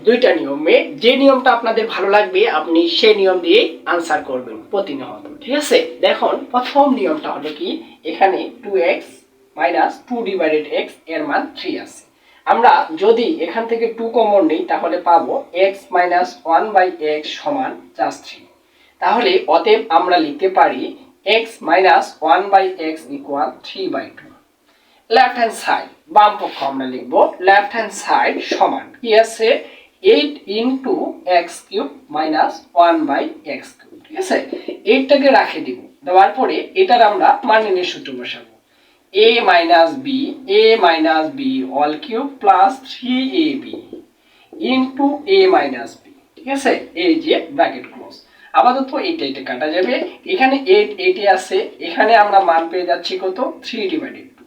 দুইটা নিয়মে যে নিয়মটা আপনাদের ভালো লাগবে আপনি সেই নিয়ম দিয়ে আনসার করবেন প্রতিনিয়ত, ঠিক আছে। দেখুন প্রথম নিয়মটা হলো কি, এখানে 2x মাইনাস 2 ডিভাইডেড x এর মান 3 আছে। আমরা যদি এখান থেকে 2 কমন নিই তাহলে পাবো x মাইনাস 1/x সমান জাস্ট 3। তাহলে অতএব আমরা লিখতে পারি x minus 1/x equal 3/2। Left hand side বাম পক্ষ আমরা লিখব লেফট হ্যান্ড সাইড সমান কি আছে 8 into x cube minus 1/x cube, ঠিক আছে। 8টাকে রাখে দিব, দেওয়ার পরে এটার আমরা মান নির্ণয়ের সূত্র বসাবো a minus b all cube plus 3ab into a minus b, ঠিক আছে। এই যে ব্র্যাকেট ক্লোজ। আপাতত এটা কাটা যাবে, এখানে 8 আছে, এখানে আমরা মান পেয়ে যাচ্ছি কত 3 ডিভাইডেড 2,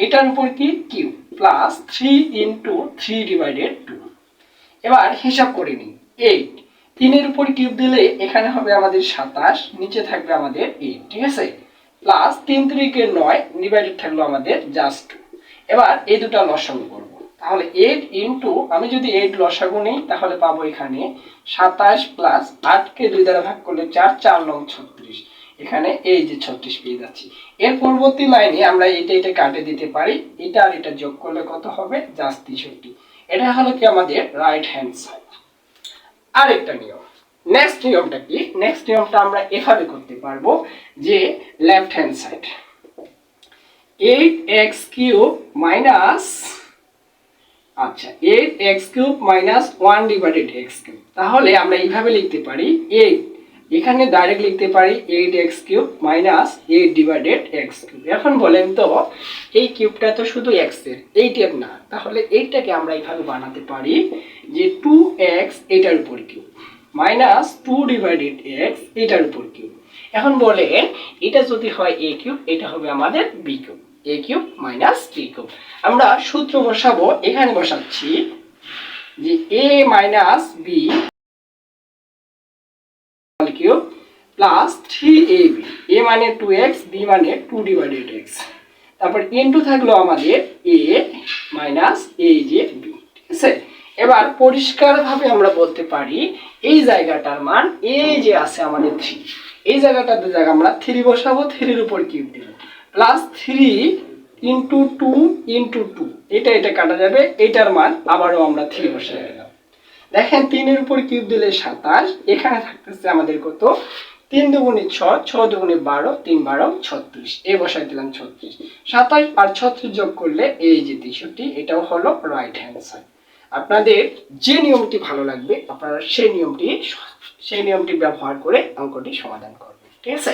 এটার উপর কি কিউব প্লাস 3 ইনটু 3 ডিভাইডেড 2। এবার হিসাব করে নিই 8 3 এর উপর কিউব দিলে এখানে হবে আমাদের 27, নিচে থাকবে আমাদের 8, ঠিক আছে, প্লাস 3 3 9 ডিভাইডেড থাকলো আমাদের জাস্ট 2। এবার এই দুটো লসাগু করব, তাহলে 8 ইনটু আমি যদি 8 লসাগু নেই তাহলে পাবো এখানে 27 প্লাস 8 কে 2 দ্বারা ভাগ করলে 4 4 9 36, এখানে এই যে 36 পেয়ে যাচ্ছি। এর পরবর্তী লাইনে আমরা এটা কাটে দিতে পারি, এটা আর এটা যোগ করলে কত হবে জাস্ট 63। এটা হলো কি আমাদের রাইট হ্যান্ড সাইড। আরেকটা নিয়ম, নেক্সট নিয়মটা কি, নেক্সট নিয়মটা আমরা এভাবে করতে পারবো যে left hand side 8x cube minus 8x cube minus 1 divided x cube. তাহলে আমরা এইভাবে লিখতে পারি 8, এখানে ডাইরেক্ট লিখতে পারি 8x cube minus 8 divided x cube. এখন বলেন তো এই কিউবটা তো শুধু x এর, এইটার না, তাহলে এইটাকে আমরা এইভাবে বানাতে পারি যে 2x এটার উপর কিউব মাইনাস 2 ডিভাইডেড x এটার উপর কিউব। এখন বলেন এটা যদি হয় a কিউব, এটা হবে আমাদের b cube, a cube minus b cube. আমরা সূত্র বসাবো, এখানে বসাচ্ছি যে a minus b cube plus 3ab, a মানে 2x, b মানে 2 ডিভাইডেড x, তারপর ইনটু থাকলো আমাদের a মাইনাস এই যে b, ঠিক আছে। এবার পরিষ্কারভাবে আমরা বলতে পারি এই জায়গাটার মান এই যে আছে আমাদের 3, এই জায়গাটাতে জায়গা আমরা 3 বসাবো, 3 এর উপর কিউব দিব প্লাস 3 ইনটু 2 ইনটু 2, এটা কাটা যাবে, এটার মান আবারও আমরা 3 বসাই দিলাম। দেখেন 3 এর উপর কিউব দিলে 27, এখানে থাকতেছে আমাদের কত 3 দুগুণে 6, 6 দুগুণে 12, 3 12 36, এই বসাই দিলাম 36, 27 আর 36 যোগ করলে এই যে 63, এটাও হলো রাইট হ্যান্ড সাইড। আপনাদের যে নিয়মটি ভালো লাগবে আপনারা সেই নিয়মটি ব্যবহার করে অঙ্কটি সমাধান করবেন, ঠিক আছে।